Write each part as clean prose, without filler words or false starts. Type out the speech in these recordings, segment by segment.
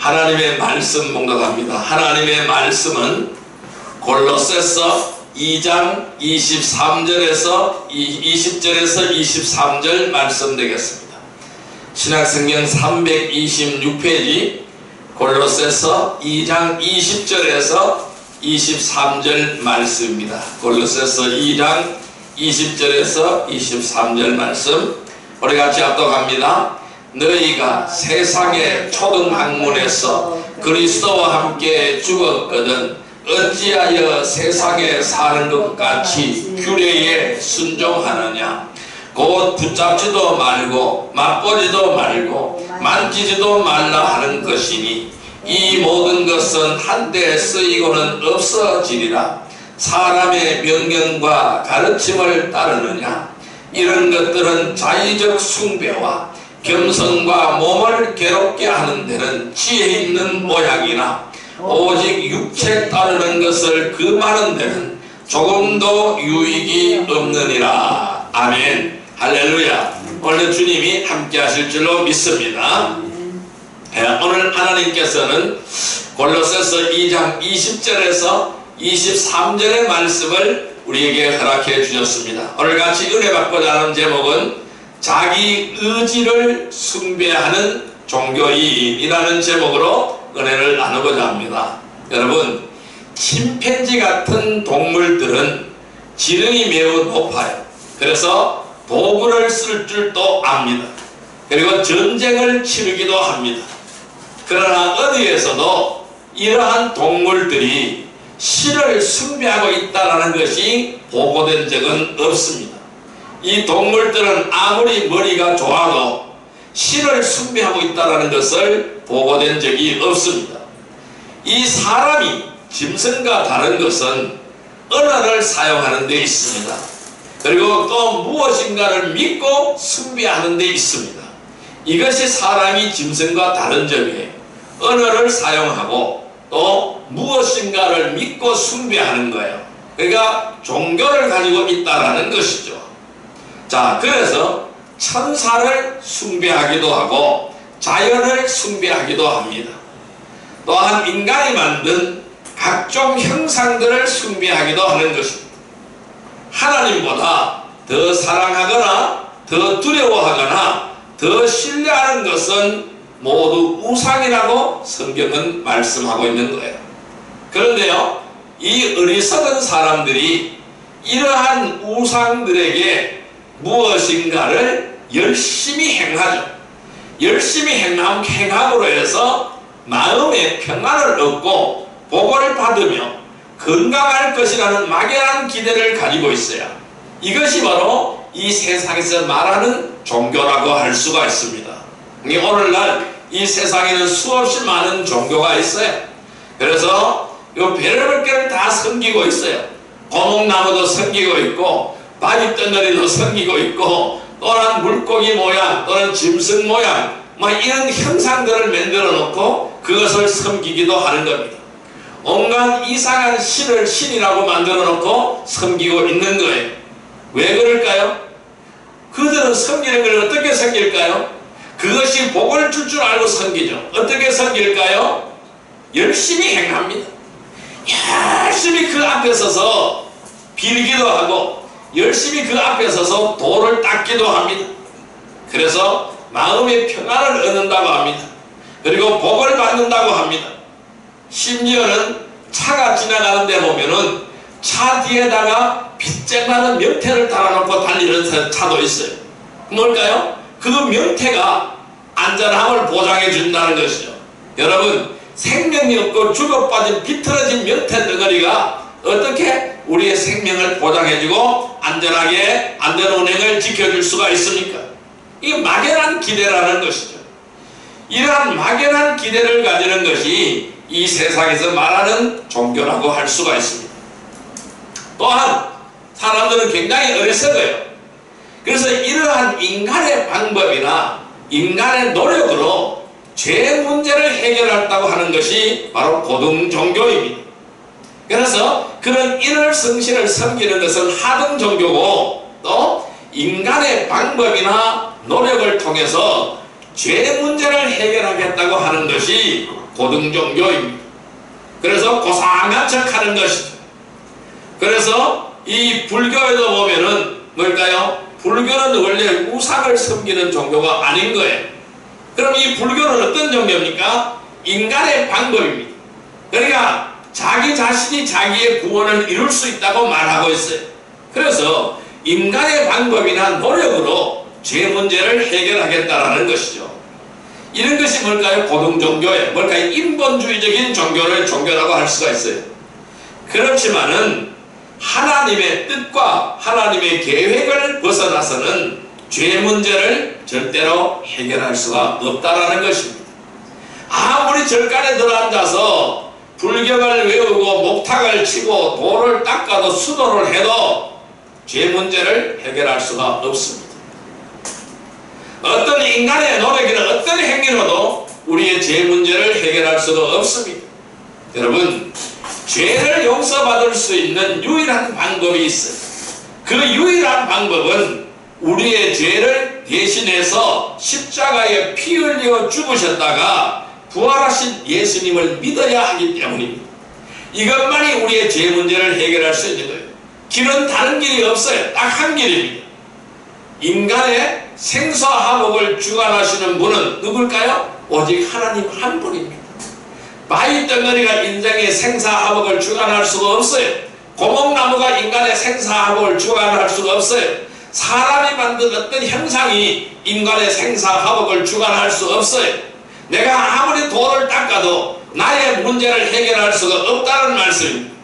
하나님의 말씀 봉독합니다. 하나님의 말씀은 골로새서 2장 23절에서 20절에서 23절 말씀 되겠습니다. 신약성경 326페이지 골로새서 2장 20절에서 23절 말씀입니다. 골로새서 2장 20절에서 23절 말씀 우리 같이 합독합니다. 너희가 세상의 초등학문에서 그리스도와 함께 죽었거든 어찌하여 세상에 사는 것 같이 규례에 순종하느냐. 곧 붙잡지도 말고 맛보지도 말고 만지지도 말라 하는 것이니 이 모든 것은 한때 쓰이고는 없어지리라. 사람의 명령과 가르침을 따르느냐. 이런 것들은 자의적 숭배와 겸손과 몸을 괴롭게 하는 데는 지혜 있는 모양이나 오직 육체 따르는 것을 금하는 데는 조금도 유익이 없느니라. 아멘. 할렐루야. 오늘 주님이 함께 하실 줄로 믿습니다. 오늘 하나님께서는 골로새서 2장 20절에서 23절의 말씀을 우리에게 허락해 주셨습니다. 오늘 같이 은혜 받고자 하는 제목은 자기 의지를 숭배하는 종교인이라는 제목으로 은혜를 나누고자 합니다. 여러분, 침팬지 같은 동물들은 지능이 매우 높아요. 그래서 도구를 쓸 줄도 압니다. 그리고 전쟁을 치르기도 합니다. 그러나 어디에서도 이러한 동물들이 신을 숭배하고 있다는 것이 보고된 적은 없습니다. 이 동물들은 아무리 머리가 좋아도 신을 숭배하고 있다는 것을 보고된 적이 없습니다. 이 사람이 짐승과 다른 것은 언어를 사용하는 데 있습니다. 그리고 또 무엇인가를 믿고 숭배하는 데 있습니다. 이것이 사람이 짐승과 다른 점이에요. 언어를 사용하고 또 무엇인가를 믿고 숭배하는 거예요. 그러니까 종교를 가지고 있다라는 것이죠. 자, 그래서 천사를 숭배하기도 하고 자연을 숭배하기도 합니다. 또한 인간이 만든 각종 형상들을 숭배하기도 하는 것입니다. 하나님보다 더 사랑하거나 더 두려워하거나 더 신뢰하는 것은 모두 우상이라고 성경은 말씀하고 있는 거예요. 그런데요, 이 어리석은 사람들이 이러한 우상들에게 무엇인가를 열심히 행하죠. 열심히 행함으로 해서 마음의 평안을 얻고 복을 받으며 건강할 것이라는 막연한 기대를 가지고 있어요. 이것이 바로 이 세상에서 말하는 종교라고 할 수가 있습니다. 오늘날 이 세상에는 수없이 많은 종교가 있어요. 그래서 이 별의별 개를 다 섬기고 있어요. 고목나무도 섬기고 있고 바위덩어리도 섬기고 있고 또는 물고기 모양 또는 짐승 모양 이런 형상들을 만들어 놓고 그것을 섬기기도 하는 겁니다. 온갖 이상한 신을 신이라고 만들어 놓고 섬기고 있는 거예요. 왜 그럴까요? 그들은 섬기는 걸 어떻게 섬길까요? 그것이 복을 줄 줄 알고 섬기죠. 어떻게 섬길까요? 열심히 행합니다. 열심히 그 앞에 서서 빌기도 하고 열심히 그 앞에 서서 돌을 닦기도 합니다. 그래서 마음의 평안을 얻는다고 합니다. 그리고 복을 받는다고 합니다. 심지어는 차가 지나가는 데 보면은 차 뒤에다가 빗장나는 명태를 달아놓고 달리는 차도 있어요. 뭘까요? 그 명태가 안전함을 보장해 준다는 것이죠. 여러분, 생명이 없고 죽어빠진 비틀어진 명태 덩어리가 어떻게 우리의 생명을 보장해주고 안전하게 안전운행을 지켜줄 수가 있습니까? 이게 막연한 기대라는 것이죠. 이러한 막연한 기대를 가지는 것이 이 세상에서 말하는 종교라고 할 수가 있습니다. 또한 사람들은 굉장히 어리석어요. 그래서 이러한 인간의 방법이나 인간의 노력으로 죄 문제를 해결한다고 하는 것이 바로 고등 종교입니다. 그래서 그런 인월성신을 섬기는 것은 하등 종교고 또 인간의 방법이나 노력을 통해서 죄 문제를 해결하겠다고 하는 것이 고등종교입니다. 그래서 고상한 척 하는 것이죠. 그래서 이 불교에도 보면은 뭘까요? 불교는 원래 우상을 섬기는 종교가 아닌 거예요. 그럼 이 불교는 어떤 종교입니까? 인간의 방법입니다. 그러니까 자기 자신이 자기의 구원을 이룰 수 있다고 말하고 있어요. 그래서 인간의 방법이나 노력으로 죄 문제를 해결하겠다라는 것이죠. 이런 것이 뭘까요? 고등종교예요. 뭘까요? 인본주의적인 종교라고 할 수가 있어요. 그렇지만은 하나님의 뜻과 하나님의 계획을 벗어나서는 죄 문제를 절대로 해결할 수가 없다라는 것입니다. 아무리 절간에 들어앉아서 불경을 외우고 목탁을 치고 돌을 닦아도 수도를 해도 죄 문제를 해결할 수가 없습니다. 어떤 인간의 노력이나 어떤 행위로도 우리의 죄 문제를 해결할 수가 없습니다. 여러분, 죄를 용서받을 수 있는 유일한 방법이 있어요. 그 유일한 방법은 우리의 죄를 대신해서 십자가에 피 흘려 죽으셨다가 부활하신 예수님을 믿어야 하기 때문입니다. 이것만이 우리의 죄 문제를 해결할 수 있는 거예요. 길은 다른 길이 없어요. 딱 한 길입니다. 인간의 생사화복을 주관하시는 분은 누굴까요? 오직 하나님 한 분입니다. 바위덩어리가 인생의 생사화복을 주관할 수가 없어요. 고목나무가 인간의 생사화복을 주관할 수가 없어요. 사람이 만든 어떤 형상이 인간의 생사화복을 주관할 수 없어요. 내가 아무리 돌을 닦아도 나의 문제를 해결할 수가 없다는 말씀입니다.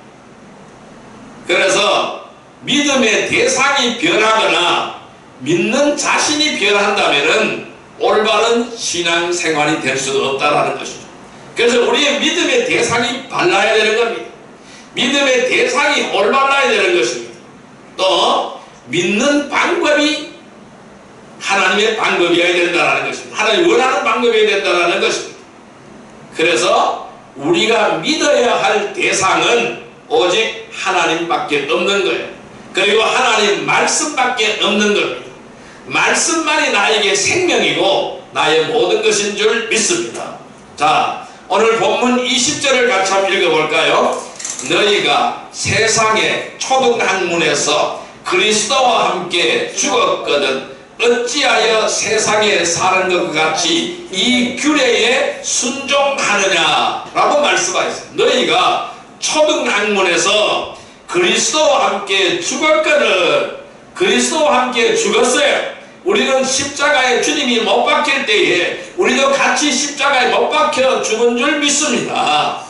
그래서 믿음의 대상이 변하거나 믿는 자신이 변한다면 올바른 신앙생활이 될 수가 없다는 것이죠. 그래서 우리의 믿음의 대상이 발라야 되는 겁니다. 믿음의 대상이 올바라야 되는 것입니다. 또 믿는 방법이 하나님의 방법이어야 된다는 것입니다. 하나님이 원하는 방법이어야 된다는 것입니다. 그래서 우리가 믿어야 할 대상은 오직 하나님밖에 없는 거예요. 그리고 하나님 말씀밖에 없는 겁니다. 말씀만이 나에게 생명이고 나의 모든 것인 줄 믿습니다. 자, 오늘 본문 20절을 같이 한번 읽어볼까요? 너희가 세상의 초등학문에서 그리스도와 함께 죽었거든 어찌하여 세상에 사는 것 같이 이 규례에 순종하느냐 라고 말씀하셨어요. 너희가 초등학문에서 그리스도와 함께 죽었거든. 그리스도와 함께 죽었어요. 우리는 십자가에 주님이 못 박힐 때에 우리도 같이 십자가에 못 박혀 죽은 줄 믿습니다.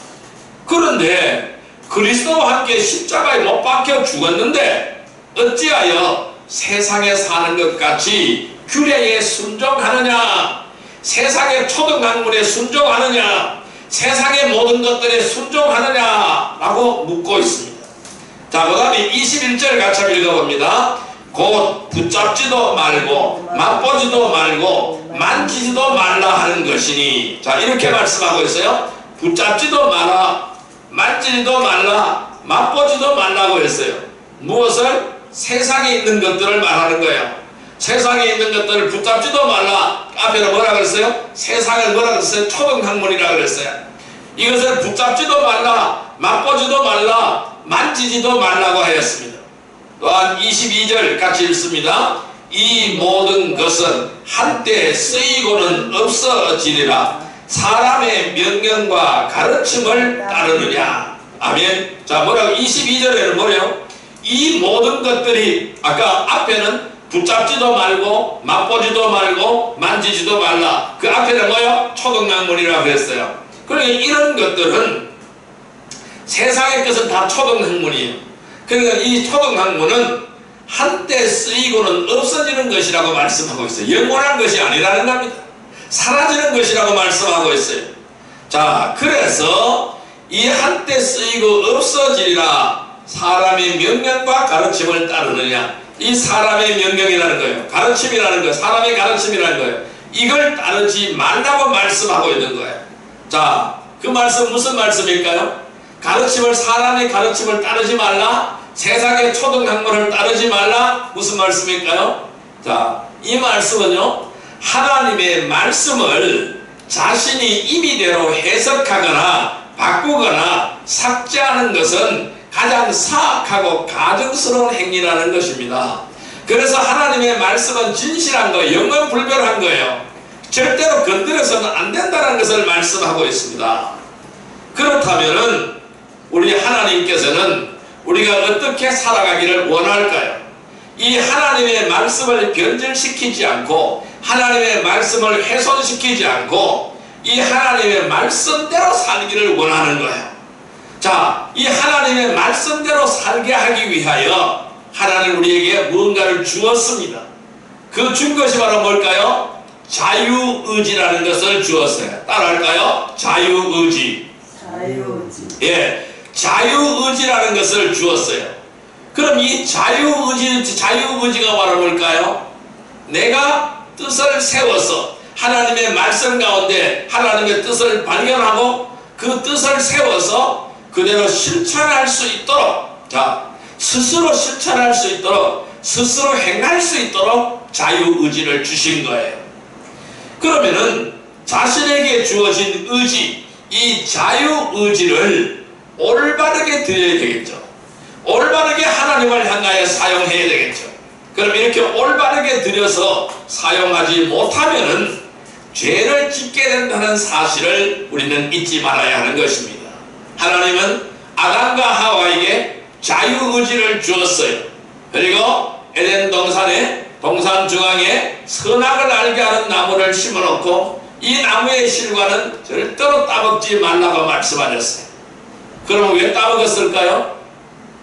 그런데 그리스도와 함께 십자가에 못 박혀 죽었는데 어찌하여 세상에 사는 것 같이 규례에 순종하느냐, 세상의 초등학문에 순종하느냐, 세상의 모든 것들에 순종하느냐 라고 묻고 있습니다. 자, 그 다음에 21절 같이 읽어봅니다. 곧 붙잡지도 말고 맛보지도 말고 만지지도 말라 하는 것이니, 자, 이렇게 말씀하고 있어요. 붙잡지도 마라, 만지지도 말라, 맛보지도 말라고 했어요. 무엇을? 세상에 있는 것들을 말하는 거예요. 세상에 있는 것들을 붙잡지도 말라. 앞에는 뭐라 그랬어요? 세상을 뭐라 그랬어요? 초등학문이라 그랬어요. 이것을 붙잡지도 말라, 맛보지도 말라, 만지지도 말라고 하였습니다. 또한 22절 같이 읽습니다. 이 모든 것은 한때 쓰이고는 없어지리라. 사람의 명령과 가르침을 따르느냐. 아멘. 자, 뭐라고? 22절에는 뭐래요? 이 모든 것들이, 아까 앞에는 붙잡지도 말고 맛보지도 말고 만지지도 말라. 그 앞에는 뭐요? 초등학문이라고 했어요. 그러니까 이런 것들은 세상의 것은 다 초등학문이에요. 그러니까 이 초등학문은 한때 쓰이고는 없어지는 것이라고 말씀하고 있어요. 영원한 것이 아니라는 겁니다. 사라지는 것이라고 말씀하고 있어요. 자, 그래서 이 한때 쓰이고 없어지리라. 사람의 명령과 가르침을 따르느냐. 이 사람의 명령이라는 거예요. 가르침이라는 거예요. 사람의 가르침이라는 거예요. 이걸 따르지 말라고 말씀하고 있는 거예요. 자, 그 말씀 무슨 말씀일까요? 가르침을, 사람의 가르침을 따르지 말라. 세상의 초등학문을 따르지 말라. 무슨 말씀일까요? 자, 이 말씀은요, 하나님의 말씀을 자신이 임의대로 해석하거나 바꾸거나 삭제하는 것은 가장 사악하고 가증스러운 행위라는 것입니다. 그래서 하나님의 말씀은 진실한 거, 영원불변한 거예요. 절대로 건드려서는 안 된다는 것을 말씀하고 있습니다. 그렇다면은 우리 하나님께서는 우리가 어떻게 살아가기를 원할까요? 이 하나님의 말씀을 변질시키지 않고 하나님의 말씀을 훼손시키지 않고 이 하나님의 말씀대로 살기를 원하는 거예요. 자, 이 하나님의 말씀대로 살게 하기 위하여 하나님 우리에게 무언가를 주었습니다. 그 준 것이 바로 뭘까요? 자유의지라는 것을 주었어요. 따라할까요? 자유의지. 자유의지. 예, 자유의지라는 것을 주었어요. 그럼 이 자유의지가 바로 뭘까요? 내가 뜻을 세워서 하나님의 말씀 가운데 하나님의 뜻을 발견하고 그 뜻을 세워서 그대로 실천할 수 있도록, 자, 스스로 실천할 수 있도록, 스스로 행할 수 있도록 자유의지를 주신 거예요. 그러면은 자신에게 주어진 의지, 이 자유의지를 올바르게 드려야 되겠죠. 올바르게 하나님을 향하여 사용해야 되겠죠. 그럼 이렇게 올바르게 들여서 사용하지 못하면은 죄를 짓게 된다는 사실을 우리는 잊지 말아야 하는 것입니다. 하나님은 아담과 하와에게 자유의지를 주었어요. 그리고 에덴 동산에 동산 중앙에 선악을 알게 하는 나무를 심어놓고 이 나무의 실과는 절대로 따먹지 말라고 말씀하셨어요. 그럼 왜 따먹었을까요?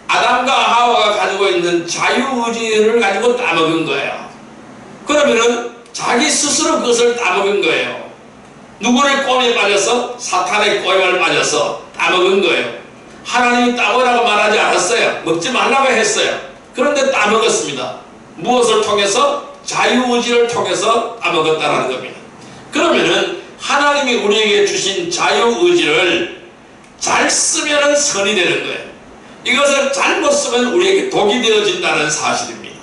아담과 하와가 가지고 있는 자유의지를 가지고 따먹은 거예요. 그러면은 자기 스스로 그것을 따먹은 거예요. 누구의 꼼에 빠져서? 사탄의 꼬임을 빠져서 따먹은 거예요. 하나님이 따먹으라고 말하지 않았어요. 먹지 말라고 했어요. 그런데 따먹었습니다. 무엇을 통해서? 자유의지를 통해서 따먹었다는 겁니다. 그러면은 하나님이 우리에게 주신 자유의지를 잘 쓰면은 선이 되는 거예요. 이것을 잘못 쓰면 우리에게 독이 되어진다는 사실입니다.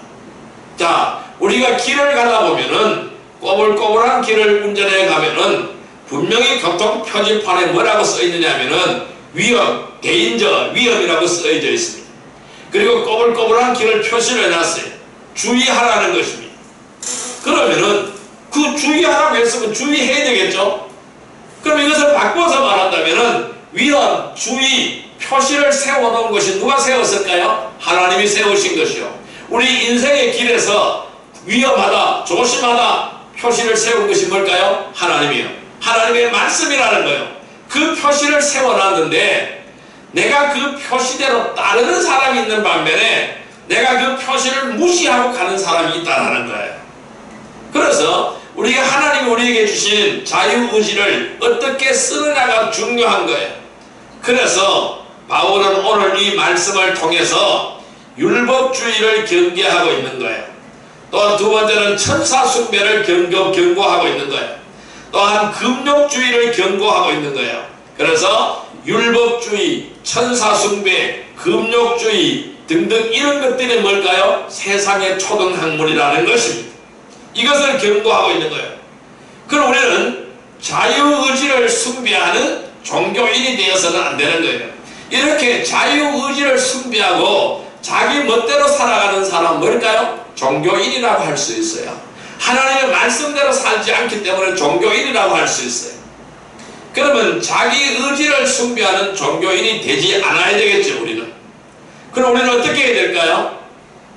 자, 우리가 길을 가다 보면은 꼬불꼬불한 길을 운전해 가면은 분명히 교통 표지판에 뭐라고 써 있느냐면은 위험, 개인적 위험이라고 써져 있습니다. 그리고 꼬불꼬불한 길을 표시를 해놨어요. 주의하라는 것입니다. 그러면은 그 주의하라고 했으면 주의해야 되겠죠? 그럼 이것을 바꿔서 말한다면은 위험, 주의, 표시를 세워놓은 것이 누가 세웠을까요? 하나님이 세우신 것이요. 우리 인생의 길에서 위험하다, 조심하다 표시를 세운 것이 뭘까요? 하나님이요. 하나님의 말씀이라는 거예요. 그 표시를 세워놨는데 내가 그 표시대로 따르는 사람이 있는 반면에 내가 그 표시를 무시하고 가는 사람이 있다는 거예요. 그래서 우리가 하나님이 우리에게 주신 자유의지를 어떻게 쓰느냐가 중요한 거예요. 그래서 바울은 오늘 이 말씀을 통해서 율법주의를 경계하고 있는 거예요. 또한 두 번째는 천사숭배를 경고하고 있는 거예요. 또한 금욕주의를 경고하고 있는 거예요. 그래서 율법주의, 천사숭배, 금욕주의 등등 이런 것들이 뭘까요? 세상의 초등학문이라는 것입니다. 이것을 경고하고 있는 거예요. 그럼 우리는 자유의지를 숭배하는 종교인이 되어서는 안 되는 거예요. 이렇게 자유의지를 숭배하고 자기 멋대로 살아가는 사람은 뭘까요? 종교인이라고 할 수 있어요. 하나님의 말씀대로 살지 않기 때문에 종교인이라고 할 수 있어요. 그러면 자기 의지를 숭배하는 종교인이 되지 않아야 되겠죠, 우리는. 그럼 우리는 어떻게 해야 될까요?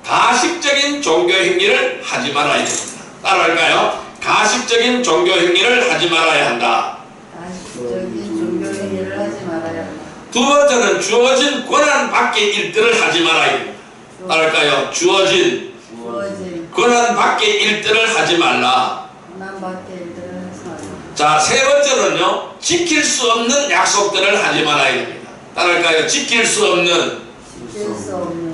가식적인 종교 행위를 하지 말아야 됩니다. 따라할까요? 가식적인 종교 행위를 하지 말아야 한다. 가식적인 종교 행위를 하지 말아야 한다. 두 번째는 주어진 권한 밖의 일들을 하지 말아야 됩니다. 따라할까요? 주어진 권한 밖의 일들을 하지 말라. 권한 밖의 일들을 하지 말라. 자, 세 번째는요, 지킬 수 없는 약속들을 하지 말아야 됩니다. 따라할까요? 지킬 수 없는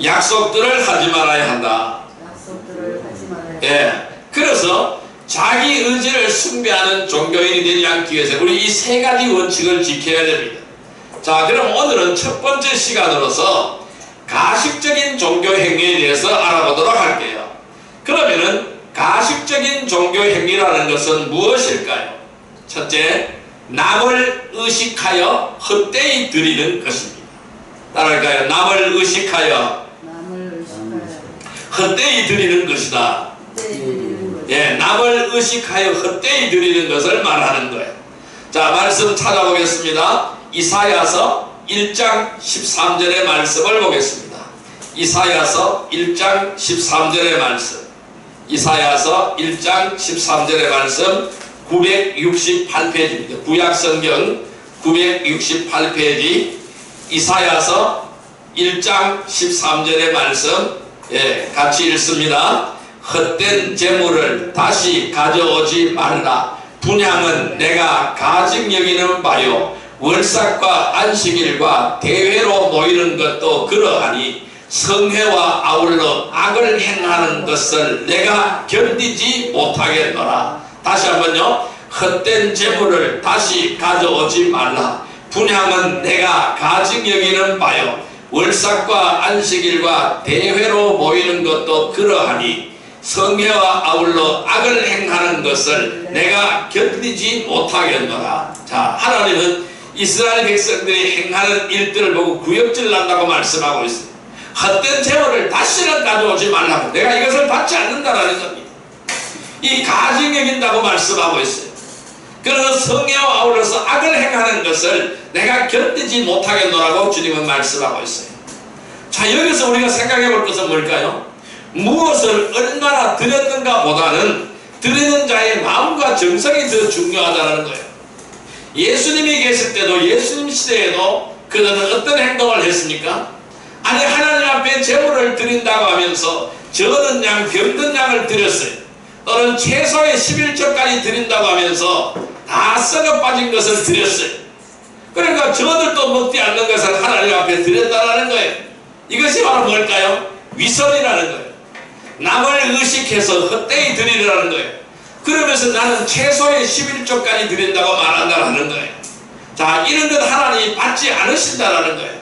약속들을 하지 말아야 한다. 약속들을 하지 말아야 한다. 예. 그래서 자기 의지를 숭배하는 종교인이 되지 않기 위해서 우리 이 세 가지 원칙을 지켜야 됩니다. 자, 그럼 오늘은 첫 번째 시간으로서 가식적인 종교 행위에 대해서 알아보도록 할게요. 그러면은 가식적인 종교 행위라는 것은 무엇일까요? 첫째, 남을 의식하여 헛되이 드리는 것입니다. 따라할까요? 남을 의식하여 헛되이 드리는 것이다. 예, 남을 의식하여 헛되이 드리는 것을 말하는 거예요. 자, 말씀 찾아보겠습니다. 이사야서 1장 13절의 말씀을 보겠습니다. 이사야서 1장 13절의 말씀. 이사야서 1장 13절의 말씀 968페이지입니다. 구약성경 968페이지 이사야서 1장 13절의 말씀, 예, 같이 읽습니다. 헛된 재물을 다시 가져오지 말라. 분향은 내가 가증 여기는 바요. 월삭과 안식일과 대회로 모이는 것도 그러하니 성회와 아울러 악을 행하는 것을 내가 견디지 못하겠노라. 다시 한번요. 헛된 재물을 다시 가져오지 말라. 분향은 내가 가증 여기는 바요. 월삭과 안식일과 대회로 모이는 것도 그러하니 성회와 아울러 악을 행하는 것을 내가 견디지 못하겠노라. 자, 하나님은 이스라엘 백성들이 행하는 일들을 보고 구역질 난다고 말씀하고 있습니다. 헛된 재물을 다시는 가져오지 말라고. 내가 이것을 받지 않는다라는 겁니다. 이 가증 여긴다고 말씀하고 있어요. 그래서 성회와 아울러서 악을 행하는 것을 내가 견디지 못하겠노라고 주님은 말씀하고 있어요. 자, 여기서 우리가 생각해 볼 것은 뭘까요? 무엇을 얼마나 드렸는가 보다는 드리는 자의 마음과 정성이 더 중요하다는 거예요. 예수님이 계실 때도, 예수님 시대에도 그들은 어떤 행동을 했습니까? 아니, 하나님 앞에 제물을 드린다고 하면서 적은 양, 병든 양을 드렸어요. 또는 최소의 11조까지 드린다고 하면서 다 썩어 빠진 것을 드렸어요. 그러니까 저들도 먹지 않는 것을 하나님 앞에 드렸다는 거예요. 이것이 바로 뭘까요? 위선이라는 거예요. 남을 의식해서 헛되이 드리라는 거예요. 그러면서 나는 최소의 11조까지 드린다고 말한다는 거예요. 자, 이런 것 하나님이 받지 않으신다는 거예요.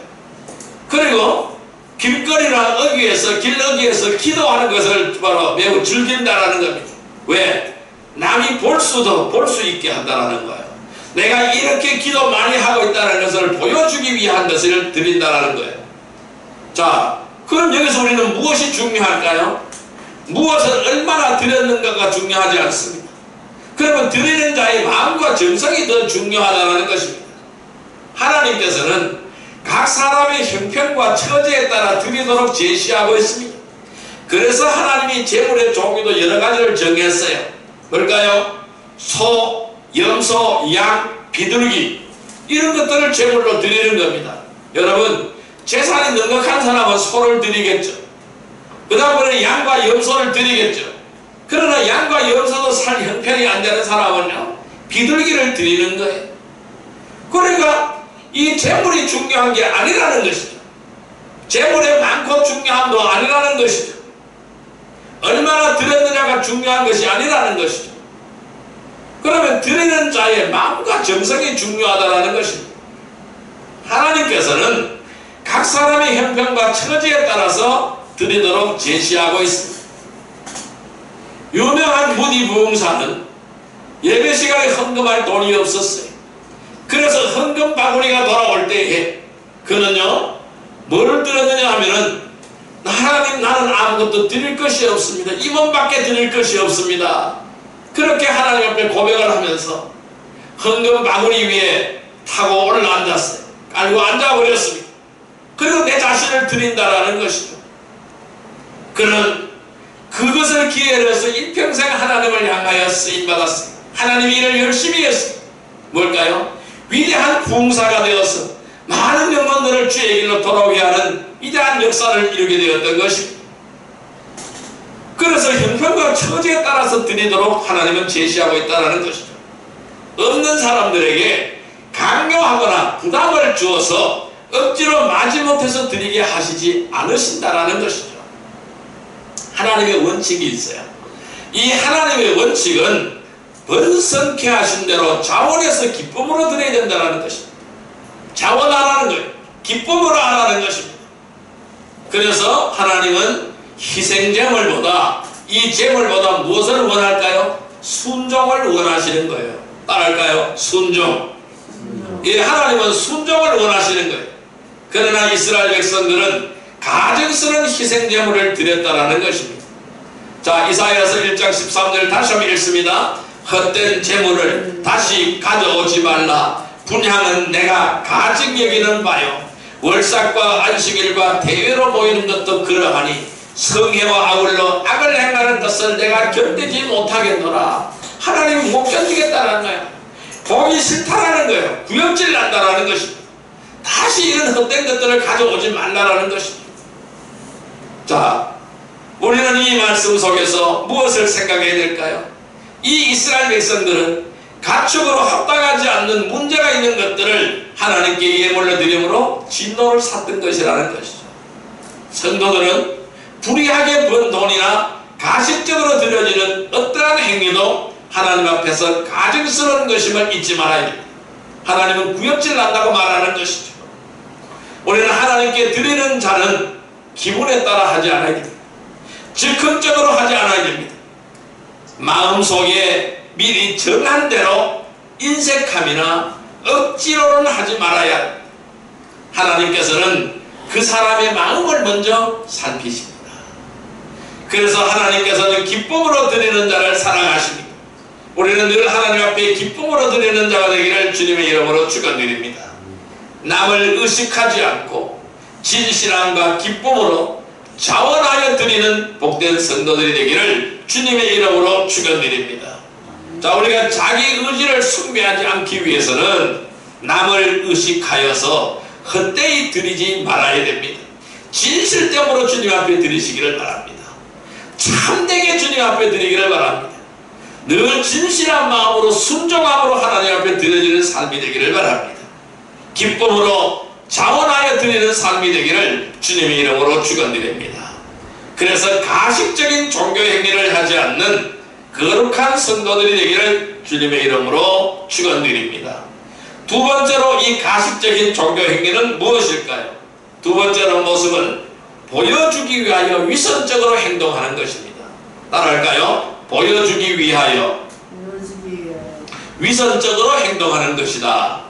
그리고 길거리나 어귀에서, 길 어귀에서 기도하는 것을 바로 매우 즐긴다는 겁니다. 왜? 남이 볼 수 있게 한다는 거예요. 내가 이렇게 기도 많이 하고 있다는 것을 보여주기 위한 것을 드린다는 거예요. 자, 그럼 여기서 우리는 무엇이 중요할까요? 무엇을 얼마나 드렸는가가 중요하지 않습니다. 그러면 드리는 자의 마음과 정성이 더 중요하다는 것입니다. 하나님께서는 각 사람의 형편과 처지에 따라 드리도록 제시하고 있습니다. 그래서 하나님이 제물의 종류도 여러 가지를 정했어요. 뭘까요? 소, 염소, 양, 비둘기, 이런 것들을 제물로 드리는 겁니다. 여러분, 재산이 넉넉한 사람은 소를 드리겠죠. 그 다음에 양과 염소를 드리겠죠. 그러나 양과 염소도 살 형편이 안 되는 사람은요, 비둘기를 드리는 거예요. 그러니까 이 재물이 중요한 게 아니라는 것이죠. 재물의 많고 중요함도 아니라는 것이죠. 얼마나 드렸느냐가 중요한 것이 아니라는 것이죠. 그러면 드리는 자의 마음과 정성이 중요하다는 것입니다. 하나님께서는 각 사람의 형편과 처지에 따라서 드리도록 제시하고 있습니다. 유명한 무디 부흥사는 예배 시간에 헌금할 돈이 없었어요. 그래서 헌금 바구니가 돌아올 때에 그는요, 뭐를 드렸느냐 하면은, 하나님, 나는 아무것도 드릴 것이 없습니다. 이번밖에 드릴 것이 없습니다. 그렇게 하나님 앞에 고백을 하면서 헌금 바구니 위에 타고 올라앉았어요. 깔고 앉아버렸습니다. 그리고 내 자신을 드린다라는 것이죠. 그는 그것을 기회로 해서 일평생 하나님을 향하여 쓰임받았습니다. 하나님이 일을 열심히 했습니다. 뭘까요? 위대한 부흥사가 되어서 많은 영혼들을 주의 길로 돌아오게 하는 위대한 역사를 이루게 되었던 것입니다. 그래서 형편과 처지에 따라서 드리도록 하나님은 제시하고 있다는 것이죠. 없는 사람들에게 강요하거나 부담을 주어서 억지로 마지못해서 드리게 하시지 않으신다라는 것이죠. 하나님의 원칙이 있어요. 이 하나님의 원칙은 번성케 하신 대로 자원해서 기쁨으로 드려야 된다는 것입니다. 자원하라는 거예요. 기쁨으로 하라는 것입니다. 그래서 하나님은 희생제물보다, 이 제물보다 무엇을 원할까요? 순종을 원하시는 거예요. 따라할까요? 순종. 예, 하나님은 순종을 원하시는 거예요. 그러나 이스라엘 백성들은 가증스러운 희생제물을 드렸다라는 것입니다. 자, 이사야서 1장 13절 다시 한번 읽습니다. 헛된 제물을 다시 가져오지 말라. 분향은 내가 가증 여기는 바요. 월삭과 안식일과 대회로 모이는 것도 그러하니 성회와 아울러 악을 행하는 것을 내가 견디지 못하겠노라. 하나님이 못 견디겠다는 거예요. 보기 싫다라는 거예요. 구역질 난다라는 것입니다. 다시 이런 헛된 것들을 가져오지 말라라는 것입니다. 자, 우리는 이 말씀 속에서 무엇을 생각해야 될까요? 이 이스라엘 백성들은 가축으로 합당하지 않는 문제가 있는 것들을 하나님께 예물로 드림으로 진노를 샀던 것이라는 것이죠. 성도들은 불의하게 번 돈이나 가식적으로 드려지는 어떠한 행위도 하나님 앞에서 가증스러운 것임을 잊지 말아야 됩니다. 하나님은 구역질 난다고 말하는 것이죠. 우리는 하나님께 드리는 자는 기분에 따라 하지 않아야 됩니다. 즉흥적으로 하지 않아야 됩니다. 마음속에 미리 정한 대로 인색함이나 억지로는 하지 말아야 합니다. 하나님께서는 그 사람의 마음을 먼저 살피십니다. 그래서 하나님께서는 기쁨으로 드리는 자를 사랑하십니다. 우리는 늘 하나님 앞에 기쁨으로 드리는 자가 되기를 주님의 이름으로 축원드립니다. 남을 의식하지 않고 진실함과 기쁨으로 자원하여 드리는 복된 성도들이 되기를 주님의 이름으로 축원드립니다. 자, 우리가 자기 의지를 숭배하지 않기 위해서는 남을 의식하여서 헛되이 드리지 말아야 됩니다. 진실됨으로 주님 앞에 드리시기를 바랍니다. 참되게 주님 앞에 드리기를 바랍니다. 늘 진실한 마음으로 순종함으로 하나님 앞에 드려지는 삶이 되기를 바랍니다. 기쁨으로 자원하여 드리는 삶이 되기를 주님의 이름으로 축원드립니다. 그래서 가식적인 종교 행위를 하지 않는 거룩한 성도들이 되기를 주님의 이름으로 축원드립니다. 두 번째로 이 가식적인 종교 행위는 무엇일까요? 두 번째로 모습은 보여주기 위하여 위선적으로 행동하는 것입니다. 따라할까요? 보여주기 위하여 위선적으로 행동하는 것이다.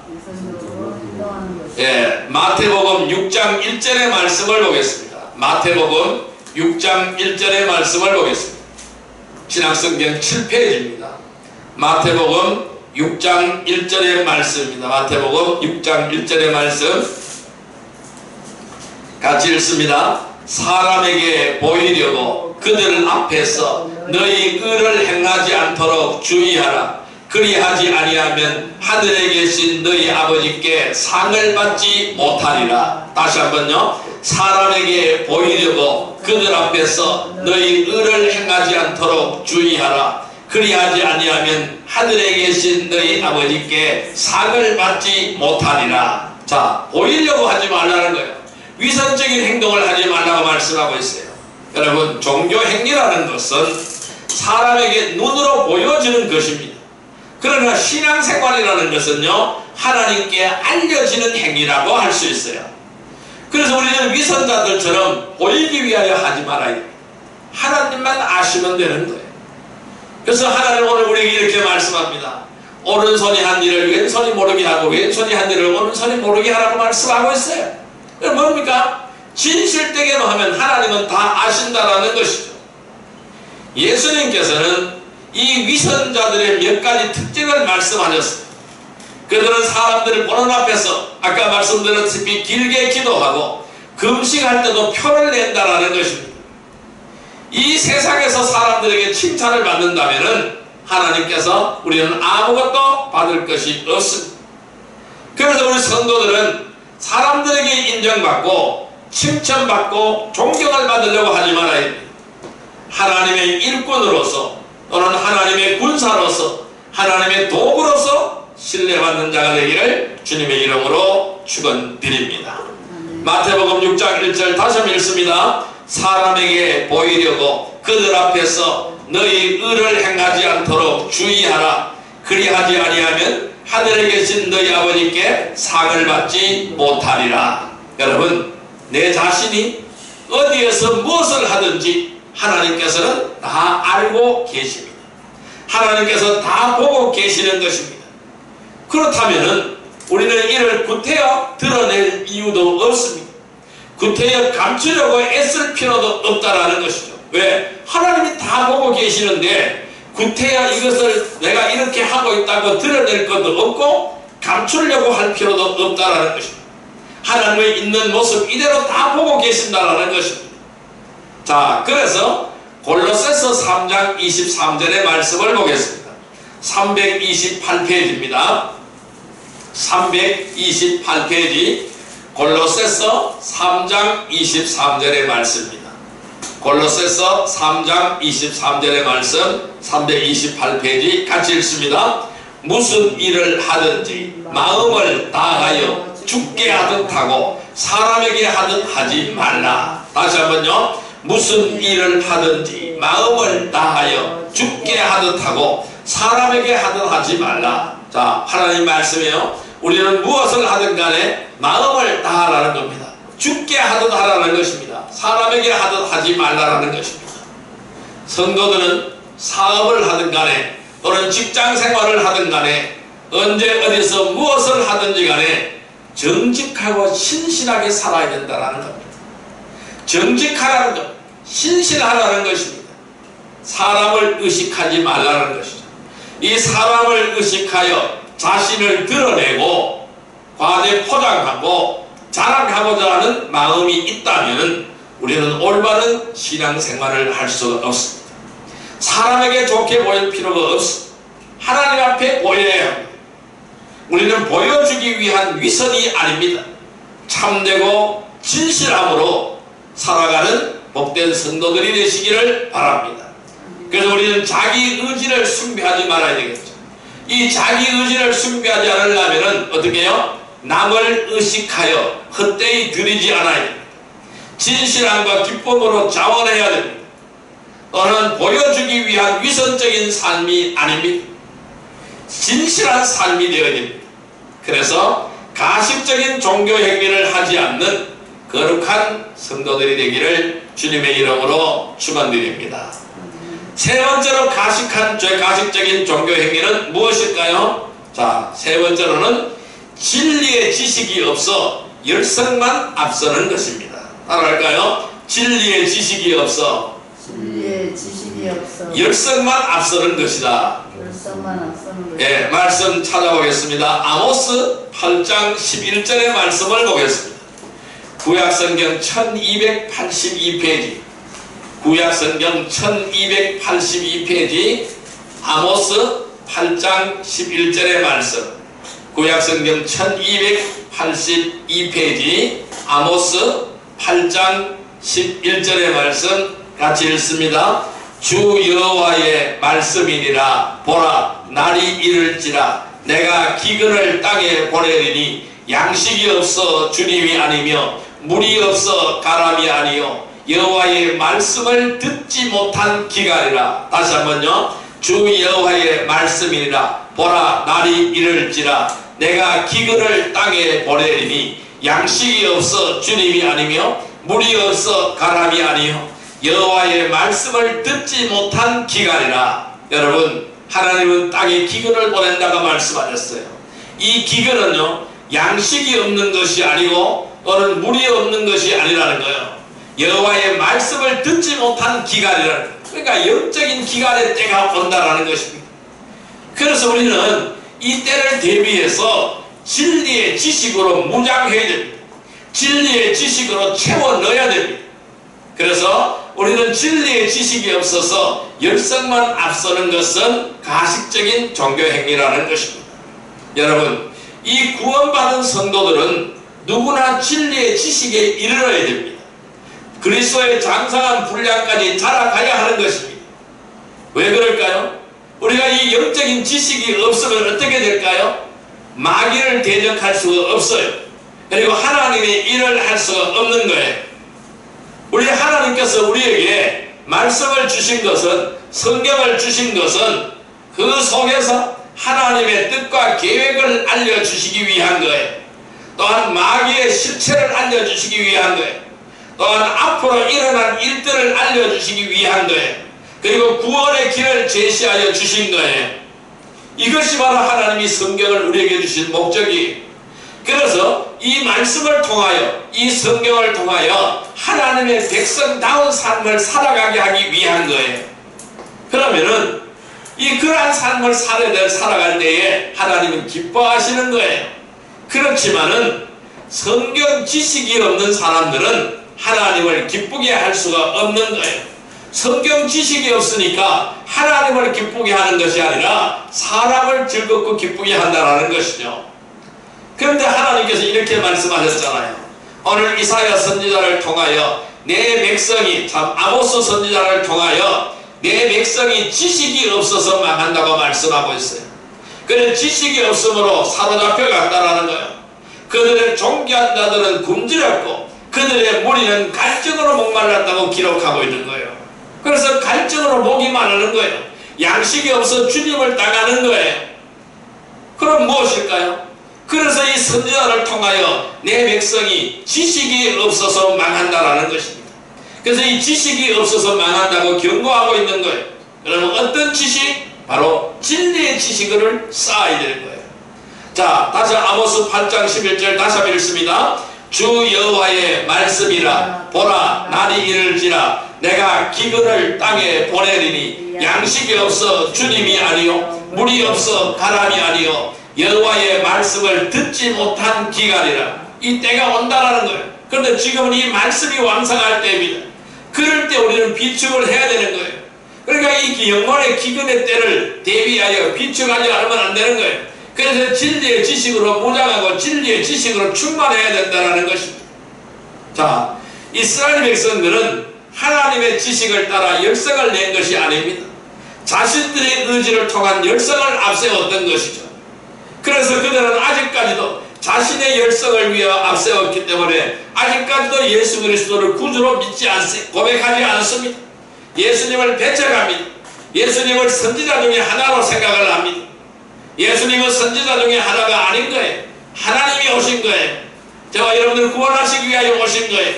예, 마태복음 6장 1절의 말씀을 보겠습니다. 마태복음 6장 1절의 말씀을 보겠습니다. 신약성경 7페이지입니다. 마태복음 6장 1절의 말씀입니다. 마태복음 6장 1절의 말씀 같이 읽습니다. 사람에게 보이려고 그들 앞에서 너희 의를 행하지 않도록 주의하라. 그리하지 아니하면 하늘에 계신 너희 아버지께 상을 받지 못하리라. 다시 한번요. 사람에게 보이려고 그들 앞에서 너희 의를 행하지 않도록 주의하라. 그리하지 아니하면 하늘에 계신 너희 아버지께 상을 받지 못하리라. 자, 보이려고 하지 말라는 거예요. 위선적인 행동을 하지 말라고 말씀하고 있어요. 여러분, 종교 행위라는 것은 사람에게 눈으로 보여지는 것입니다. 그러나 신앙생활이라는 것은요, 하나님께 알려지는 행위라고 할 수 있어요. 그래서 우리는 위선자들처럼 보이기 위하여 하지 말아야 됩니다. 하나님만 아시면 되는 거예요. 그래서 하나님 오늘 우리에게 이렇게 말씀합니다. 오른손이 한 일을 왼손이 모르게 하고 왼손이 한 일을 오른손이 모르게 하라고 말씀하고 있어요. 그럼 뭡니까? 진실되게만 하면 하나님은 다 아신다라는 것이죠. 예수님께서는 이 위선자들의 몇 가지 특징을 말씀하셨습니다. 그들은 사람들을 보는 앞에서 아까 말씀드렸다시피 길게 기도하고 금식할 때도 표를 낸다라는 것입니다. 이 세상에서 사람들에게 칭찬을 받는다면 하나님께서 우리는 아무것도 받을 것이 없습니다. 그래서 우리 성도들은 사람들에게 인정받고 칭찬받고 존경을 받으려고 하지 말아야 됩니다. 하나님의 일꾼으로서 또는 하나님의 군사로서 하나님의 도구로서 신뢰받는 자가 되기를 주님의 이름으로 축원드립니다. 마태복음 6장 1절 다시 한번 읽습니다. 사람에게 보이려고 그들 앞에서 너희 의를 행하지 않도록 주의하라. 그리하지 아니하면 하늘에 계신 너희 아버지께 상을 받지 못하리라. 여러분, 내 자신이 어디에서 무엇을 하든지 하나님께서는 다 알고 계십니다. 하나님께서 다 보고 계시는 것입니다. 그렇다면은 우리는 이를 구태여 드러낼 이유도 없습니다. 구태여 감추려고 애쓸 필요도 없다라는 것이죠. 왜? 하나님이 다 보고 계시는데 구태여 이것을 내가 이렇게 하고 있다고 드러낼 것도 없고 감추려고 할 필요도 없다라는 것입니다. 하나님의 있는 모습 이대로 다 보고 계신다라는 것입니다. 자, 그래서 골로새서 3장 23절의 말씀을 보겠습니다. 328페이지입니다. 328페이지 골로새서 3장 23절의 말씀입니다. 골로새서 3장 23절의 말씀 328페이지 같이 읽습니다. 무슨 일을 하든지 마음을 다하여 죽게 하듯 하고 사람에게 하듯 하지 말라. 다시 한번요. 무슨 일을 하든지 마음을 다하여 죽게 하듯 하고 사람에게 하듯 하지 말라. 자, 하나님 말씀이에요. 우리는 무엇을 하든 간에 마음을 다하라는 겁니다. 죽게 하듯 하라는 것입니다. 사람에게 하듯 하지 말라라는 것입니다. 성도들은 사업을 하든 간에 또는 직장 생활을 하든 간에 언제 어디서 무엇을 하든지 간에 정직하고 신실하게 살아야 된다는 겁니다. 정직하라는 것, 신실하라는 것입니다. 사람을 의식하지 말라는 것이죠. 이 사람을 의식하여 자신을 드러내고 과대 포장하고 자랑하고자 하는 마음이 있다면 우리는 올바른 신앙생활을 할 수가 없습니다. 사람에게 좋게 보일 필요가 없습니다. 하나님 앞에 보여야 합니다. 우리는 보여주기 위한 위선이 아닙니다. 참되고 진실함으로 살아가는 복된 성도들이 되시기를 바랍니다. 그래서 우리는 자기 의지를 숭배하지 말아야 되겠죠. 이 자기 의지를 숭배하지 않으려면 어떻게 해요? 남을 의식하여 헛되이 드리지 않아야 됩니다. 진실함과 기쁨으로 자원해야 됩니다. 또는 보여주기 위한 위선적인 삶이 아닙니다. 진실한 삶이 되어야 됩니다. 그래서 가식적인 종교 행위를 하지 않는 거룩한 성도들이 되기를 주님의 이름으로 축원드립니다. 세 번째로 가식적인 종교 행위는 무엇일까요? 자, 세 번째로는 진리의 지식이 없어 열성만 앞서는 것입니다. 따라할까요? 진리의 지식이 없어 열성만 앞서는 것이다. 예, 말씀 찾아보겠습니다. 아모스 8장 11절의 말씀을 보겠습니다. 구약성경 1282페이지 구약성경 1282페이지 아모스 8장 11절의 말씀 구약성경 1282페이지 아모스 8장 11절의 말씀 같이 읽습니다. 주 여호와의 말씀이니라. 보라, 날이 이를지라 내가 기근을 땅에 보내리니 양식이 없어 주님이 아니며 물이 없어 가람이 아니요 여호와의 말씀을 듣지 못한 기갈이라. 다시 한번요. 주 여호와의 말씀이니라. 보라, 날이 이를지라 내가 기근을 땅에 보내리니 양식이 없어 주님이 아니며 물이 없어 가람이 아니요 여호와의 말씀을 듣지 못한 기간이라. 여러분, 하나님은 땅에 기근을 보낸다고 말씀하셨어요. 이 기근은요, 양식이 없는 것이 아니고 또는 물이 없는 것이 아니라는 거예요. 여호와의 말씀을 듣지 못한 기간이라는 거예요. 그러니까 영적인 기간의 때가 온다라는 것입니다. 그래서 우리는 이 때를 대비해서 진리의 지식으로 무장해야 됩니다. 진리의 지식으로 채워 넣어야 됩니다. 그래서 우리는 진리의 지식이 없어서 열성만 앞서는 것은 가식적인 종교행위라는 것입니다. 여러분, 이 구원받은 성도들은 누구나 진리의 지식에 이르러야 됩니다. 그리스도의 장성한 분량까지 자라가야 하는 것입니다. 왜 그럴까요? 우리가 이 영적인 지식이 없으면 어떻게 될까요? 마귀를 대적할 수가 없어요. 그리고 하나님의 일을 할 수가 없는 거예요. 우리 하나님께서 우리에게 말씀을 주신 것은, 성경을 주신 것은 그 속에서 하나님의 뜻과 계획을 알려주시기 위한 거예요. 또한 마귀의 실체를 알려주시기 위한 거예요. 또한 앞으로 일어날 일들을 알려주시기 위한 거예요. 그리고 구원의 길을 제시하여 주신 거예요. 이것이 바로 하나님이 성경을 우리에게 주신 목적이에요. 그래서 이 말씀을 통하여, 이 성경을 통하여 하나님의 백성다운 삶을 살아가게 하기 위한 거예요. 그러면은 이 그러한 삶을 살아갈 때에 하나님은 기뻐하시는 거예요. 그렇지만은 성경 지식이 없는 사람들은 하나님을 기쁘게 할 수가 없는 거예요. 성경 지식이 없으니까 하나님을 기쁘게 하는 것이 아니라 사람을 즐겁고 기쁘게 한다는 것이죠. 그런데 하나님께서 이렇게 말씀하셨잖아요. 오늘 이사야 선지자를 통하여 내 백성이, 참 아모스 선지자를 통하여 내 백성이 지식이 없어서 망한다고 말씀하고 있어요. 그래 지식이 없으므로 사로잡혀 갔다라는 거예요. 그들의 존귀한 자들은 굶주렸고 그들의 무리는 갈증으로 목말랐다고 기록하고 있는 거예요. 그래서 갈증으로 목이 마르는 거예요. 양식이 없어 주님을 따가는 거예요. 그럼 무엇일까요? 그래서 이 선지자를 통하여 내 백성이 지식이 없어서 망한다라는 것입니다. 그래서 이 지식이 없어서 망한다고 경고하고 있는 거예요. 그러면 어떤 지식? 바로 진리의 지식을 쌓아야 되는 거예요. 자, 다시 아모스 8장 11절 다시 한번 읽습니다. 주 여호와의 말씀이라. 보라, 날이 이를지라. 내가 기근을 땅에 보내리니 양식이 없어 주님이 아니요 물이 없어 가람이 아니요 여호와의 말씀을 듣지 못한 기간이라. 이 때가 온다라는 거예요. 그런데 지금은 이 말씀이 왕성할 때입니다. 그럴 때 우리는 비축을 해야 되는 거예요. 그러니까 이 영원의 기근의 때를 대비하여 비축하지 않으면 안 되는 거예요. 그래서 진리의 지식으로 무장하고 진리의 지식으로 충만해야 된다는 것입니다. 자, 이스라엘 백성들은 하나님의 지식을 따라 열성을 낸 것이 아닙니다. 자신들의 의지를 통한 열성을 앞세웠던 것이죠. 그래서 그들은 아직까지도 자신의 열성을 위해 앞세웠기 때문에 아직까지도 예수 그리스도를 구주로 고백하지 않습니다. 예수님을 배척합니다. 예수님을 선지자 중에 하나로 생각을 합니다. 예수님은 선지자 중에 하나가 아닌 거예요. 하나님이 오신 거예요. 저와 여러분들 구원하시기 위하여 오신 거예요.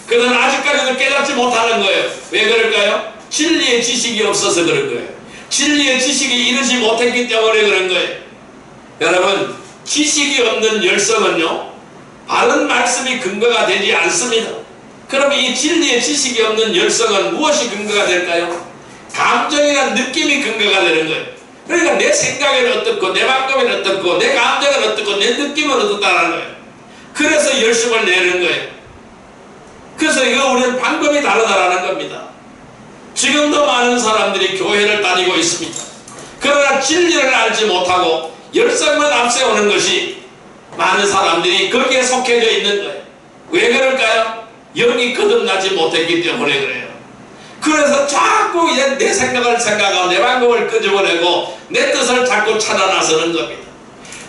그들은 아직까지도 깨닫지 못하는 거예요. 왜 그럴까요? 진리의 지식이 없어서 그런 거예요. 진리의 지식이 이르지 못했기 때문에 그런 거예요. 여러분, 지식이 없는 열성은요, 바른 말씀이 근거가 되지 않습니다. 그럼 이 진리의 지식이 없는 열성은 무엇이 근거가 될까요? 감정이란 느낌이 근거가 되는 거예요. 그러니까 내 생각은 어떻고 내 마음은 어떻고 내 감정은 어떻고 내 느낌은 어떻다는 거예요. 그래서 열심을 내는 거예요. 그래서 이거 우리는 방법이 다르다라는 겁니다. 지금도 많은 사람들이 교회를 다니고 있습니다. 그러나 진리를 알지 못하고 열성만 앞세우는 것이 많은 사람들이 거기에 속해져 있는 거예요. 왜 그럴까요? 영이 거듭나지 못했기 때문에 그래요. 그래서 자꾸 이제 내 생각을 생각하고 내 방법을 끄집어내고 내 뜻을 자꾸 찾아 나서는 겁니다.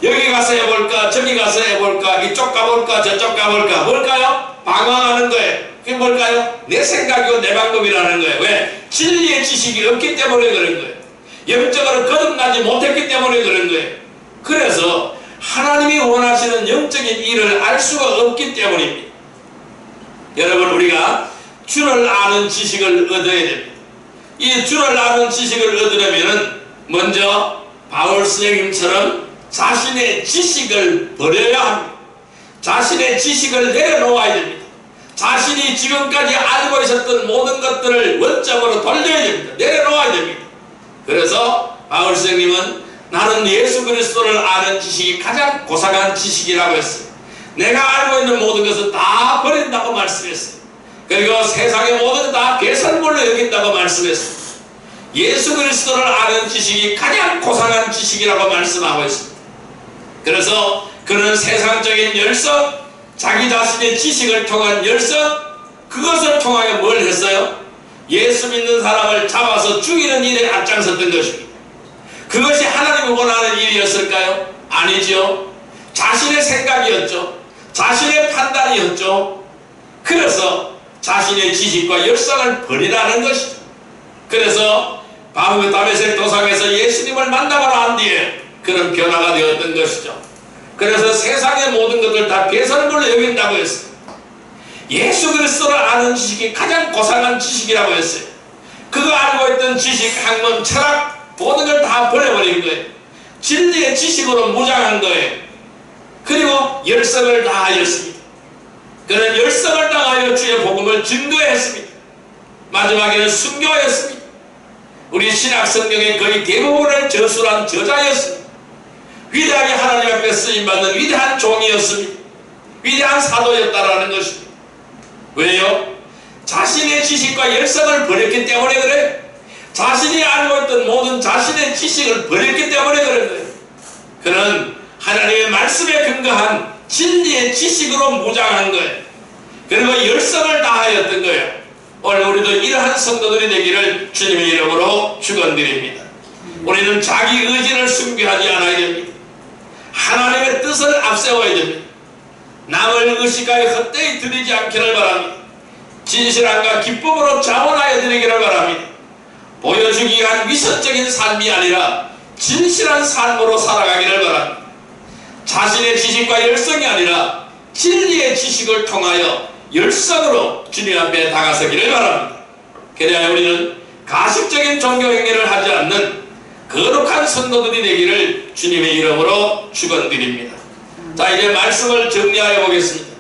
여기 가서 해볼까 저기 가서 해볼까 이쪽 가볼까 저쪽 가볼까 뭘까요? 방황하는 거예요. 그게 뭘까요? 내 생각이고 내 방법이라는 거예요. 왜? 진리의 지식이 없기 때문에 그런 거예요. 영적으로 거듭나지 못했기 때문에 그런 거예요. 그래서 하나님이 원하시는 영적인 일을 알 수가 없기 때문입니다. 여러분, 우리가 주를 아는 지식을 얻어야 됩니다. 이 주를 아는 지식을 얻으려면 먼저 바울 선생님처럼 자신의 지식을 버려야 합니다. 자신의 지식을 내려놓아야 됩니다. 자신이 지금까지 알고 있었던 모든 것들을 원점으로 돌려야 됩니다. 내려놓아야 됩니다. 그래서 바울 선생님은 나는 예수 그리스도를 아는 지식이 가장 고상한 지식이라고 했어요. 내가 알고 있는 모든 것을 다 버린다고 말씀했어요. 그리고 세상의 모든 다 배설물로 여긴다고 말씀했어요. 예수 그리스도를 아는 지식이 가장 고상한 지식이라고 말씀하고 있습니다. 그래서 그는 세상적인 열성, 자기 자신의 지식을 통한 열성, 그것을 통하여 뭘 했어요? 예수 믿는 사람을 잡아서 죽이는 일에 앞장섰던 것입니다. 그것이 하나님이 원하는 일이었을까요? 아니죠. 자신의 생각이었죠. 자신의 판단이었죠. 그래서 자신의 지식과 열성을 버리라는 것이죠. 그래서 다메섹 도상에서 예수님을 만나고 난 뒤에 그런 변화가 되었던 것이죠. 그래서 세상의 모든 것을 다 배설물로 여긴다고 했어요. 예수 그리스도를 아는 지식이 가장 고상한 지식이라고 했어요. 그거 알고 있던 지식, 학문, 철학 모든 걸 다 버려버린 거예요. 진리의 지식으로 무장한 거예요. 그리고 열성을 다하였습니다. 그는 열성을 다하여 주의 복음을 증거했습니다. 마지막에는 순교했습니다. 우리 신약 성경의 거의 대부분을 저술한 저자였습니다. 위대하게 하나님 앞에 쓰임받는 위대한 종이었습니다. 위대한 사도였다라는 것입니다. 왜요? 자신의 지식과 열성을 버렸기 때문에 그래요. 자신이 알고 있던 모든 자신의 지식을 버렸기 때문에 그런 거예요. 그는 하나님의 말씀에 근거한 진리의 지식으로 무장한 거예요. 그리고 열성을 다하였던 거예요. 오늘 우리도 이러한 성도들이 되기를 주님의 이름으로 축원드립니다. 우리는 자기 의지를 숭배하지 않아야 됩니다. 하나님의 뜻을 앞세워야 됩니다. 남을 의식하여 헛되이 드리지 않기를 바랍니다. 진실함과 기쁨으로 자원하여 드리기를 바랍니다. 보여주기 위한 위선적인 삶이 아니라 진실한 삶으로 살아가기를 바랍니다. 자신의 지식과 열성이 아니라 진리의 지식을 통하여 열성으로 주님 앞에 다가서기를 바랍니다. 그래야 우리는 가식적인 종교행위를 하지 않는 거룩한 성도들이 되기를 주님의 이름으로 축원드립니다. 자, 이제 말씀을 정리하여 보겠습니다.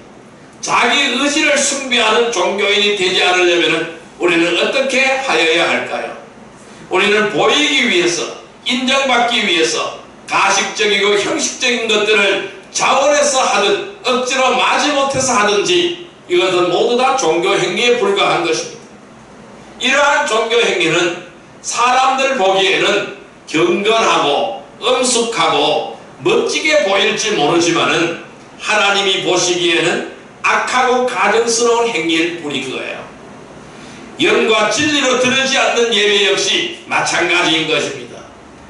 자기 의지를 숭배하는 종교인이 되지 않으려면 우리는 어떻게 하여야 할까요? 우리는 보이기 위해서, 인정받기 위해서 가식적이고 형식적인 것들을 자원해서 하든 억지로 마지못해서 하든지 이것은 모두 다 종교행위에 불과한 것입니다. 이러한 종교행위는 사람들 보기에는 경건하고 엄숙하고 멋지게 보일지 모르지만은 하나님이 보시기에는 악하고 가증스러운 행위일 뿐인 거예요. 영과 진리로 드러지 않는 예배 역시 마찬가지인 것입니다.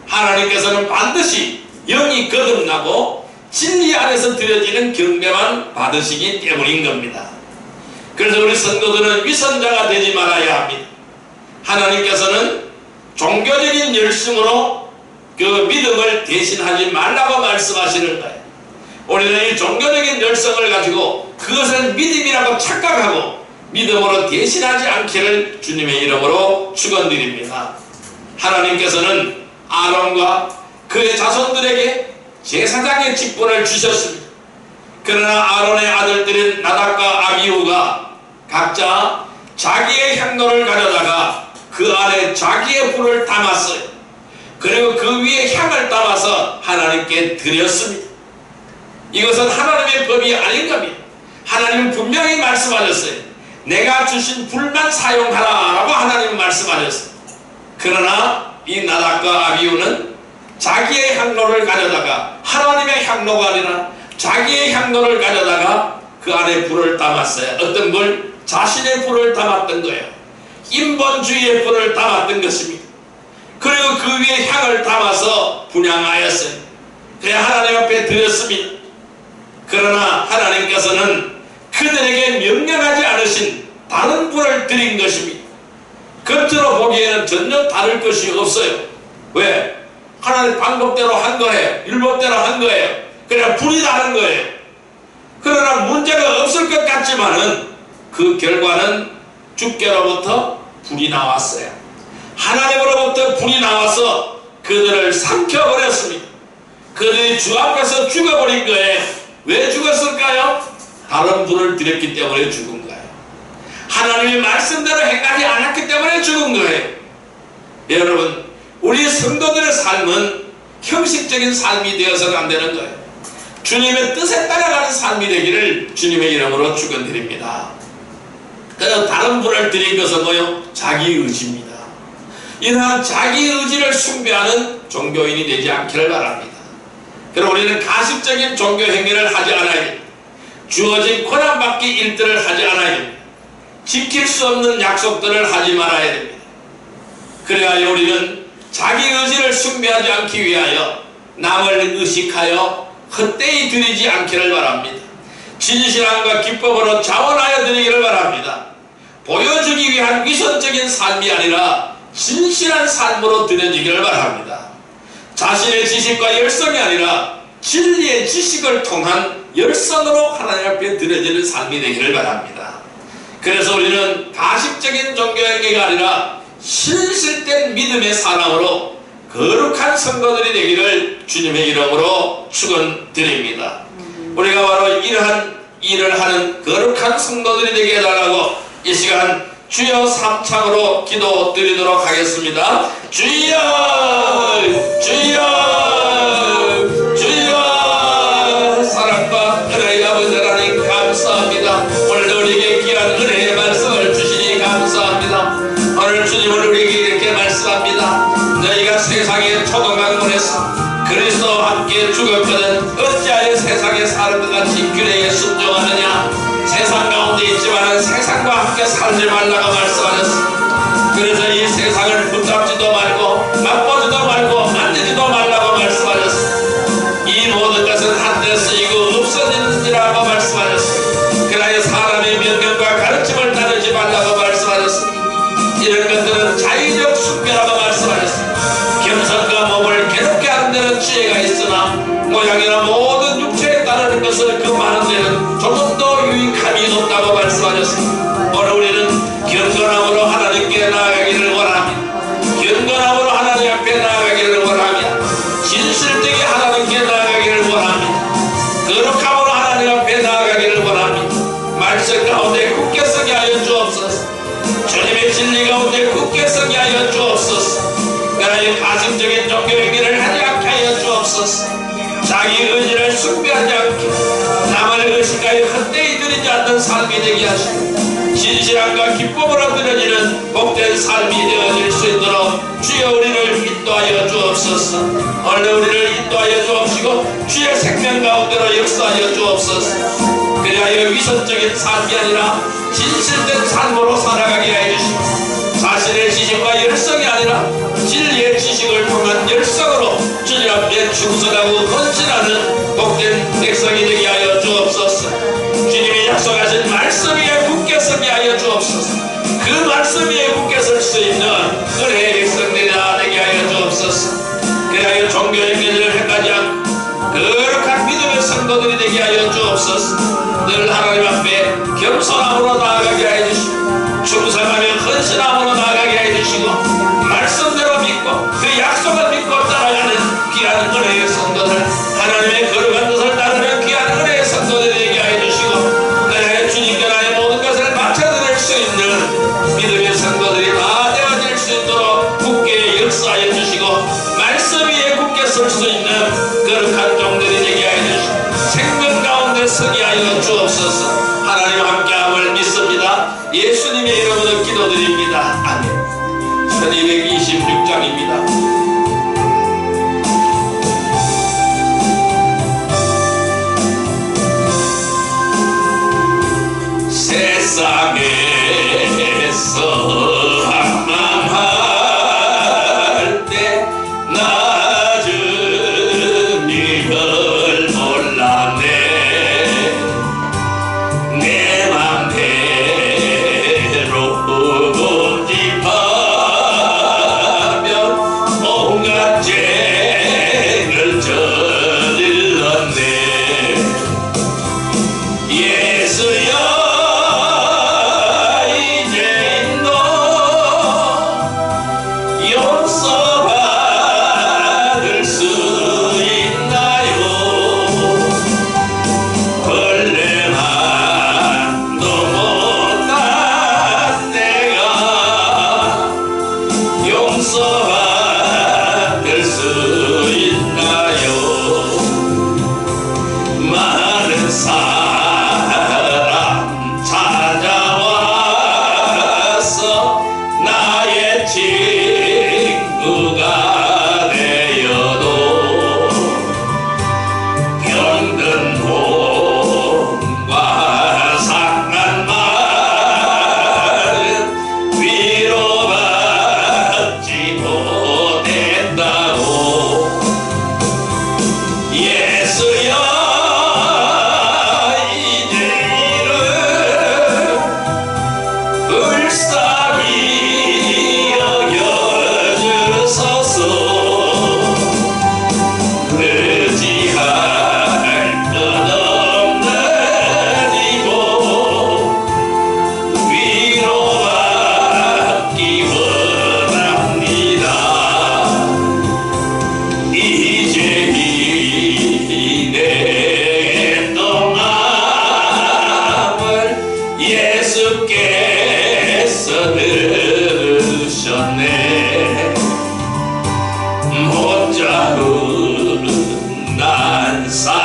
하나님께서는 반드시 영이 거듭나고 진리 안에서 드려지는 경배만 받으시기 때문인 겁니다. 그래서 우리 성도들은 위선자가 되지 말아야 합니다. 하나님께서는 종교적인 열심으로 그 믿음을 대신하지 말라고 말씀하시는 거예요. 우리는 이 종교적인 열성을 가지고 그것을 믿음이라고 착각하고 믿음으로 대신하지 않기를 주님의 이름으로 축원드립니다. 하나님께서는 아론과 그의 자손들에게 제사장의 직분을 주셨습니다. 그러나 아론의 아들들인 나답과 아비후가 각자 자기의 향로를 가져다가 그 안에 자기의 불을 담았어요. 그리고 그 위에 향을 담아서 하나님께 드렸습니다. 이것은 하나님의 법이 아닌 겁니다. 하나님은 분명히 말씀하셨어요. 내가 주신 불만 사용하라 라고 하나님은 말씀하셨어요. 그러나 이 나답과 아비후는 자기의 향로를 가져다가 하나님의 향로가 아니라 자기의 향로를 가져다가 그 안에 불을 담았어요. 어떤 불? 자신의 불을 담았던 거예요. 인본주의의 불을 담았던 것입니다. 그리고 그 위에 향을 담아서 분향하였어요. 그래야 하나님 앞에 드렸습니다. 그러나 하나님께서는 그들에게 명령하지 않으신 다른 불을 드린 것입니다. 겉으로 보기에는 전혀 다를 것이 없어요. 왜? 하나님 방법대로 한 거예요. 율법대로 한 거예요. 그냥 불이 다른 거예요. 그러나 문제가 없을 것 같지만은 그 결과는 주께로부터 불이 나왔어요. 하나님으로부터 불이 나와서 그들을 삼켜버렸습니다. 그들이 주 앞에서 죽어버린 거예요. 왜 죽었을까요? 다른 불을 드렸기 때문에 죽은 거예요. 하나님의 말씀대로 행하지 않았기 때문에 죽은 거예요. 여러분, 우리 성도들의 삶은 형식적인 삶이 되어서는 안 되는 거예요. 주님의 뜻에 따라가는 삶이 되기를 주님의 이름으로 축원드립니다. 그래서 다른 불을 드린 것은 뭐요? 자기 의지입니다. 이러한 자기 의지를 숭배하는 종교인이 되지 않기를 바랍니다. 그리고 우리는 가식적인 종교 행위를 하지 않아야 됩니다. 주어진 권한받기 일들을 하지 않아야 됩니다. 지킬 수 없는 약속들을 하지 말아야 됩니다. 그래야 우리는 자기 의지를 숭배하지 않기 위하여 남을 의식하여 헛되이 드리지 않기를 바랍니다. 진실함과 기쁨으로 자원하여 드리기를 바랍니다. 보여주기 위한 위선적인 삶이 아니라 진실한 삶으로 드려지기를 바랍니다. 자신의 지식과 열성이 아니라 진리의 지식을 통한 열성으로 하나님 앞에 드려지는 삶이 되기를 바랍니다. 그래서 우리는 가식적인 종교행위가 아니라 신실된 믿음의 사람으로 거룩한 성도들이 되기를 주님의 이름으로 축원드립니다. 우리가 바로 이러한 일을 하는 거룩한 성도들이 되게 해달라고 이 시간 주여 삼창으로 기도 드리도록 하겠습니다. 주여 주여 주여. 사랑과 은혜의 아버지 하나님 감사합니다. 오늘도 우리에게 귀한 은혜의 말씀을 주시니 감사합니다. 오늘 주님은 우리에게 이렇게 말씀합니다. 너희가 세상의 초동강문에서 그리스도와 함께 죽었거든 어찌하여 세상에 사는 것 같이 균형에 순종하느냐. 세상 가운데 있지만 세상과 함께 살지 말라고 말씀하셨습니다. 그래서 이 세상을 붙잡지도 말고 맛보지도 말고 만지지도 말라고 말씀하셨습니다. 이 모든 것은 한때 쓰이고 없어지는지라고 말씀하셨습니다. 그러나 사람의 명령과 가르침을 따르지 말라고 말씀하셨습니다. 이런 것들은 자의적 숭배라고 말씀하셨습니다. 겸손과 몸을 괴롭게 하는 데는 지혜가 있으나 모양이나 모든 육체에 따르는 것을 금하는 데는 조금 더 유익함이 없다고 말씀하셨습니다. 오늘 우리는 경건함으로 하나님께 나아가기를 원합니다. 경건함으로 하나님 앞에 나아가기를 원합니다. 진실되게 하나님께 나아가기를 원합니다. 거룩함으로 하나님 앞에 나아가기를 원합니다. 말씀 가운데 굳게 서게 하여 주옵소서. 주님의 진리 가운데 굳게 서게 하여 주옵소서. 그러나 가슴적인 종교행위를 하지 않게 하여 주옵소서. 자기 의지를 숭배하지 않게 남을 의식하여 헛되이 드리지 않는 삶이 되게 하시고 진실함과 기쁨으로 드려지는 복된 삶이 되어질 수 있도록 주여 우리를 인도하여 주옵소서. 오늘 우리를 인도하여 주옵시고 주의 생명 가운데로 역사하여 주옵소서. 그리하여 위선적인 삶이 아니라 진실된 삶으로 살아가게 하여 주시고 자신의 지식과 열성이 아니라 진리의 지식을 통한 열성으로 주님 앞에 충성하고 헌신하는 복된 백성이 되게 하여 주옵소서. 주님이 약속하신 말씀 위에 굳게 서게 하여 주옵소서. 그 말씀 위에 굳게 설 수 있는 은혜의 백성들이 되게 하여 주옵소서. 그리하여 종교행위를 행하지 않고 거룩한 믿음의 성도들이 되게 하여 주옵소서. 늘 하나님 앞에 겸손함으로 나아가게 하여 주시고 충성하며 헌신함으로 나아가게 해주시고 말씀대로 믿고 그 약속을 믿고 따라가는 귀한 은혜의 성도들, 하나님의 거룩한 뜻을 따르는 귀한 은혜의 성도들이 되게 해주시고 그래 주님께 나의 모든 것을 바쳐드릴 수 있는 믿음의 성도들이 다 되어질 수 있도록 굳게 역사하여 주시고 말씀 위에 굳게 설 수 있는 거룩한 종들이 되게 해주시고 생명 가운데 서게 하여 주옵소서. 하나님 함께함을 믿습니다. 예수님의 이름으로 기도드립니다. 아멘. 1226장입니다. 세상에서 항망할 때 낮은 이걸 몰랐네. 내 맘대로 고집하면 온갖 죄를 저질렀네. 예수여 이제 너 용서받을 수 있나요? 벌레만도 못한 내가 용서받을 수 있나요? 많은 사람 찾아와서 나의 친구가 되어도 병든 몸과 상한 말은 위로받지 못했다고. 예수여 이제 이를 불쌍히 여겨주소서. 의지할 것 없는 이고 위로받기 원합니다. 하면서